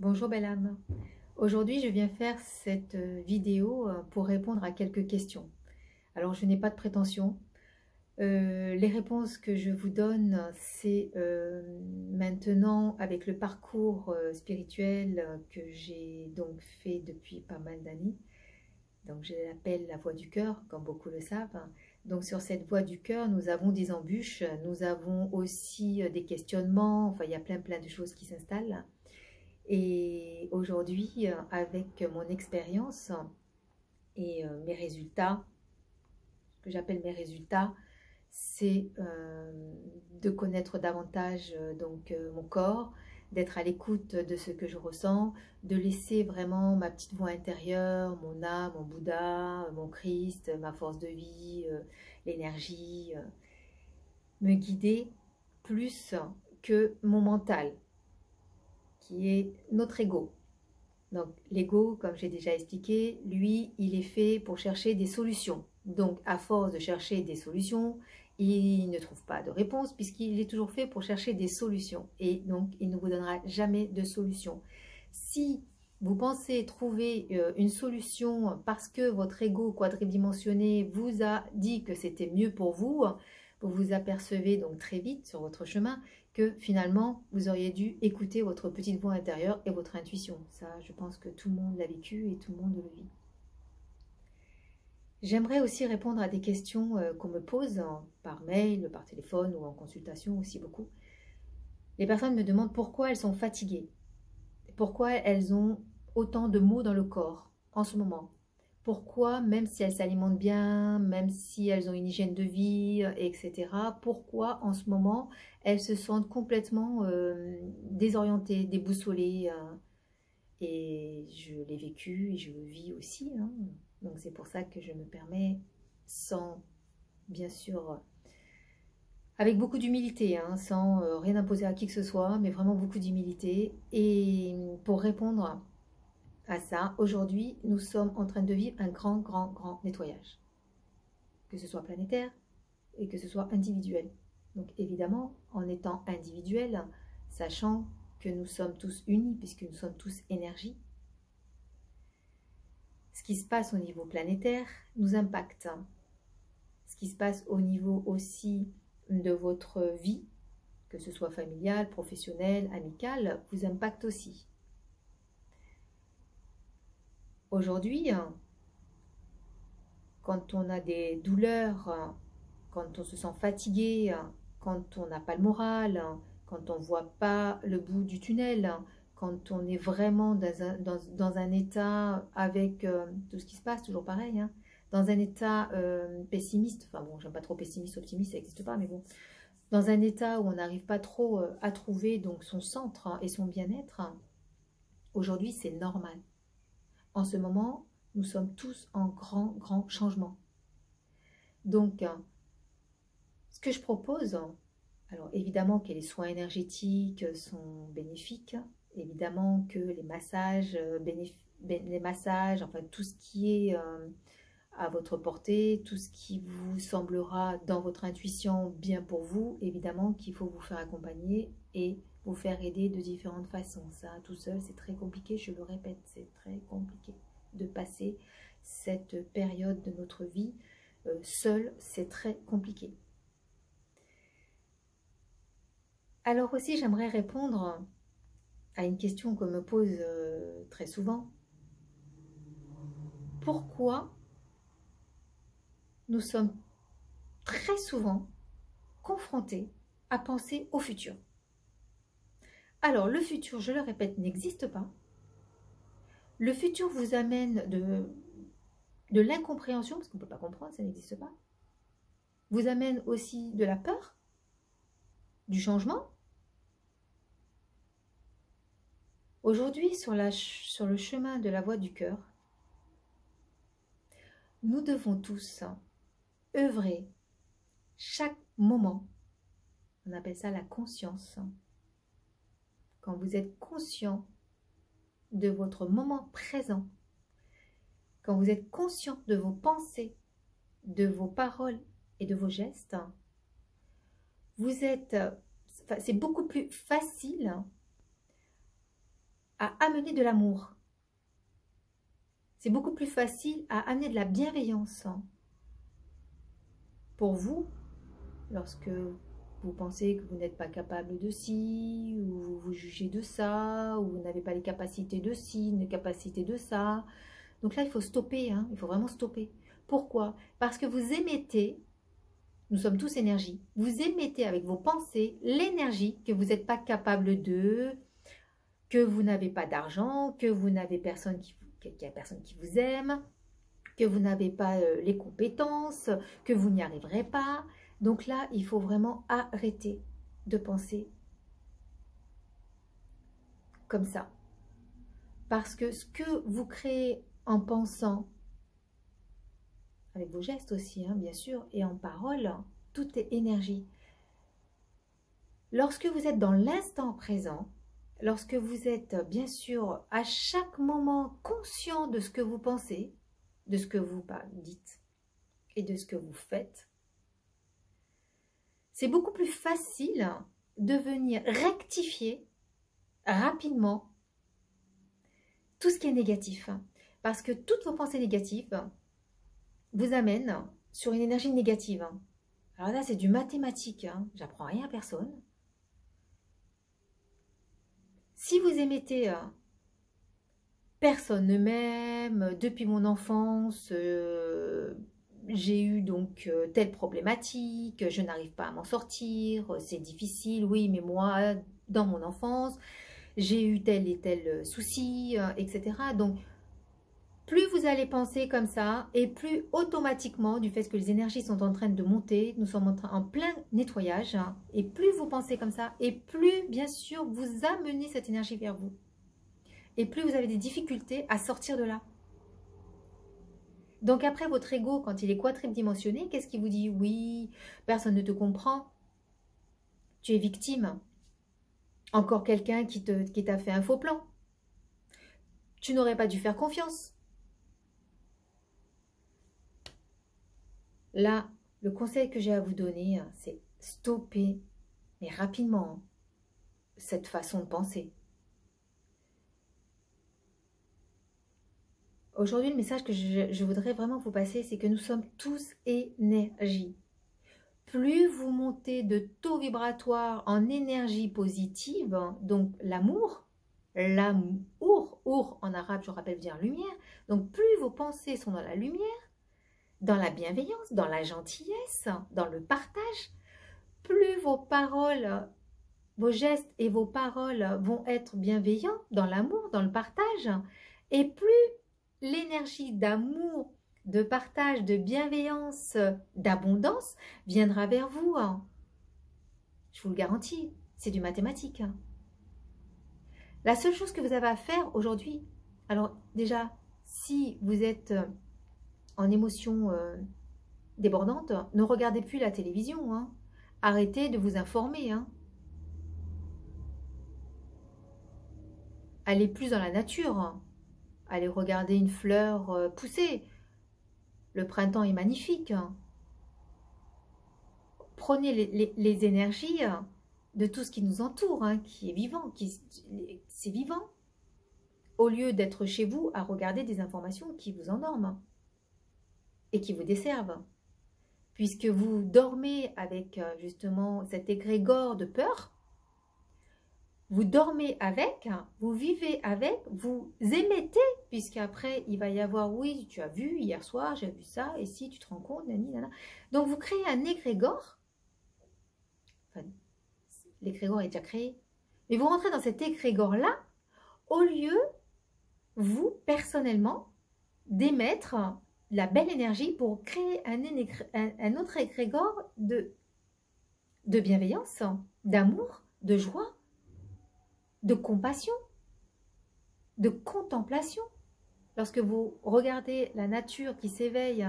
Bonjour belle âme. Aujourd'hui, je viens faire cette vidéo pour répondre à quelques questions. Alors, je n'ai pas de prétention. Les réponses que je vous donne, c'est maintenant avec le parcours spirituel que j'ai donc fait depuis pas mal d'années. Donc, je l'appelle la voie du cœur, comme beaucoup le savent. Donc, sur cette voie du cœur, nous avons des embûches, nous avons aussi des questionnements. Enfin, il y a plein de choses qui s'installent. Et aujourd'hui, avec mon expérience et mes résultats, ce que j'appelle mes résultats, c'est de connaître davantage mon corps, d'être à l'écoute de ce que je ressens, de laisser vraiment ma petite voix intérieure, mon âme, mon Bouddha, mon Christ, ma force de vie, l'énergie, me guider plus que mon mental, qui est notre ego. Donc l'ego, comme j'ai déjà expliqué, lui, il est fait pour chercher des solutions. Donc à force de chercher des solutions, il ne trouve pas de réponse puisqu'il est toujours fait pour chercher des solutions. Et donc il ne vous donnera jamais de solution. Si vous pensez trouver une solution parce que votre ego quadridimensionné vous a dit que c'était mieux pour vous, vous vous apercevez donc très vite sur votre chemin que finalement, vous auriez dû écouter votre petite voix intérieure et votre intuition. Ça, je pense que tout le monde l'a vécu et tout le monde le vit. J'aimerais aussi répondre à des questions qu'on me pose par mail, par téléphone ou en consultation aussi beaucoup. Les personnes me demandent pourquoi elles sont fatiguées, pourquoi elles ont autant de maux dans le corps en ce moment. Pourquoi, même si elles s'alimentent bien, même si elles ont une hygiène de vie, etc., pourquoi en ce moment elles se sentent complètement désorientées, déboussolées. Et je l'ai vécu et je le vis aussi. Hein. Donc c'est pour ça que je me permets, sans, bien sûr, avec beaucoup d'humilité, hein, sans rien imposer à qui que ce soit, mais vraiment beaucoup d'humilité. Et pour répondre à ça, aujourd'hui, nous sommes en train de vivre un grand nettoyage. Que ce soit planétaire et que ce soit individuel. Donc évidemment, en étant individuel, sachant que nous sommes tous unis, puisque nous sommes tous énergie, ce qui se passe au niveau planétaire nous impacte. Ce qui se passe au niveau aussi de votre vie, que ce soit familiale, professionnelle, amicale, vous impacte aussi. Aujourd'hui, quand on a des douleurs, quand on se sent fatigué, quand on n'a pas le moral, quand on ne voit pas le bout du tunnel, quand on est vraiment dans un état avec tout ce qui se passe, toujours pareil, hein, dans un état pessimiste, enfin bon, j'aime pas trop pessimiste, optimiste, ça n'existe pas, mais bon, dans un état où on n'arrive pas trop à trouver donc son centre et son bien-être, aujourd'hui c'est normal. En ce moment, nous sommes tous en grand changement. Donc, ce que je propose, alors évidemment que les soins énergétiques sont bénéfiques, évidemment que les massages, enfin tout ce qui est à votre portée, tout ce qui vous semblera dans votre intuition bien pour vous, évidemment qu'il faut vous faire accompagner et vous faire aider de différentes façons. Ça, tout seul, c'est très compliqué, je le répète, c'est très compliqué de passer cette période de notre vie. Seul, c'est très compliqué. Alors aussi, j'aimerais répondre à une question qu'on me pose très souvent. Pourquoi nous sommes très souvent confrontés à penser au futur? Alors, le futur, je le répète, n'existe pas. Le futur vous amène de l'incompréhension, parce qu'on ne peut pas comprendre, ça n'existe pas. Vous amène aussi de la peur, du changement. Aujourd'hui, sur le chemin de la voie du cœur, nous devons tous œuvrer chaque moment. On appelle ça la conscience. Quand vous êtes conscient de votre moment présent, quand vous êtes conscient de vos pensées, de vos paroles et de vos gestes, c'est beaucoup plus facile à amener de l'amour. C'est beaucoup plus facile à amener de la bienveillance pour vous lorsque vous pensez que vous n'êtes pas capable de ci, ou vous vous jugez de ça, ou vous n'avez pas les capacités de ci, les capacités de ça. Donc là, il faut stopper, hein, il faut vraiment stopper. Pourquoi? Parce que vous émettez, nous sommes tous énergie, vous émettez avec vos pensées l'énergie que vous n'êtes pas capable de, que vous n'avez pas d'argent, que vous n'avez personne qu'il y a personne qui vous aime, que vous n'avez pas les compétences, que vous n'y arriverez pas. Donc là, il faut vraiment arrêter de penser comme ça. Parce que ce que vous créez en pensant, avec vos gestes aussi, hein, bien sûr, et en parole, tout est énergie. Lorsque vous êtes dans l'instant présent, lorsque vous êtes bien sûr à chaque moment conscient de ce que vous pensez, de ce que vous dites et de ce que vous faites, c'est beaucoup plus facile de venir rectifier rapidement tout ce qui est négatif. Parce que toutes vos pensées négatives vous amènent sur une énergie négative. Alors là, c'est du mathématique, hein. J'apprends rien à personne. Si vous émettez personne ne m'aime, depuis mon enfance, j'ai eu donc telle problématique, je n'arrive pas à m'en sortir, c'est difficile, oui, mais moi, dans mon enfance, j'ai eu tel et tel souci, etc. Donc, plus vous allez penser comme ça, et plus automatiquement, du fait que les énergies sont en train de monter, nous sommes en plein nettoyage, hein, et plus vous pensez comme ça, et plus, bien sûr, vous amenez cette énergie vers vous. Et plus vous avez des difficultés à sortir de là. Donc après, votre ego, quand il est quadridimensionné, qu'est-ce qu'il vous dit? Oui, personne ne te comprend, tu es victime. Encore quelqu'un qui t'a fait un faux plan. Tu n'aurais pas dû faire confiance. Là, le conseil que j'ai à vous donner, c'est stopper, mais rapidement, cette façon de penser. Aujourd'hui, le message que je voudrais vraiment vous passer, c'est que nous sommes tous énergie. Plus vous montez de taux vibratoire en énergie positive, donc l'amour, our en arabe, je rappelle, veut dire lumière, donc plus vos pensées sont dans la lumière, dans la bienveillance, dans la gentillesse, dans le partage, plus vos paroles, vos gestes et vos paroles vont être bienveillants, dans l'amour, dans le partage, et plus l'énergie d'amour, de partage, de bienveillance, d'abondance viendra vers vous. Je vous le garantis, c'est du mathématique. La seule chose que vous avez à faire aujourd'hui, alors déjà, si vous êtes en émotion débordante, ne regardez plus la télévision. Hein. Arrêtez de vous informer. Hein. Allez plus dans la nature. Hein. Allez regarder une fleur pousser. Le printemps est magnifique. Hein. Prenez les énergies de tout ce qui nous entoure, hein, qui est vivant, c'est vivant, au lieu d'être chez vous à regarder des informations qui vous endorment et qui vous desservent. Puisque vous dormez avec justement cet égrégore de peur, vous dormez avec, vous vivez avec, vous émettez, puisqu'après il va y avoir, oui, tu as vu hier soir, j'ai vu ça, et si tu te rends compte, nani, nana. Donc vous créez un égrégore, enfin, l'égrégore est déjà créé, mais vous rentrez dans cet égrégore-là, au lieu, vous, personnellement, d'émettre la belle énergie pour créer un autre égrégore de bienveillance, d'amour, de joie, de compassion, de contemplation. Lorsque vous regardez la nature qui s'éveille,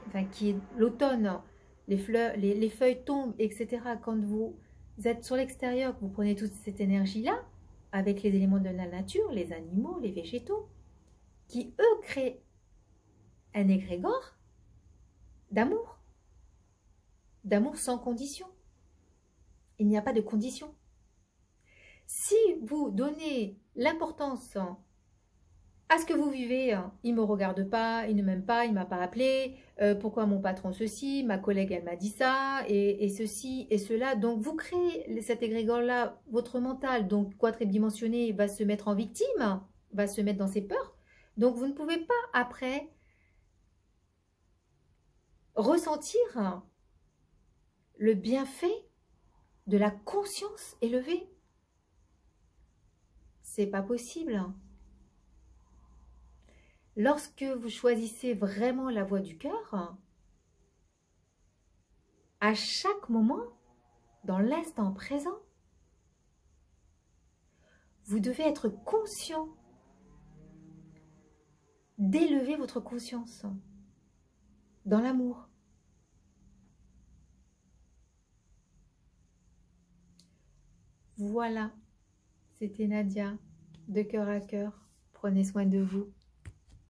enfin qui est l'automne, les fleurs, les feuilles tombent, etc. Quand vous êtes sur l'extérieur, vous prenez toute cette énergie-là, avec les éléments de la nature, les animaux, les végétaux, qui eux créent un égrégore d'amour sans condition. Il n'y a pas de condition. Si vous donnez l'importance à ce que vous vivez, il ne me regarde pas, il ne m'aime pas, il ne m'a pas appelé, pourquoi mon patron ceci, ma collègue elle m'a dit ça, et ceci et cela. Donc vous créez cet égrégore-là, votre mental, donc quadridimensionné, va se mettre en victime, va se mettre dans ses peurs. Donc vous ne pouvez pas après ressentir le bienfait de la conscience élevée. C'est pas possible. Lorsque vous choisissez vraiment la voie du cœur, à chaque moment, dans l'instant présent, vous devez être conscient d'élever votre conscience dans l'amour. Voilà, c'était Nadia, de cœur à cœur. Prenez soin de vous.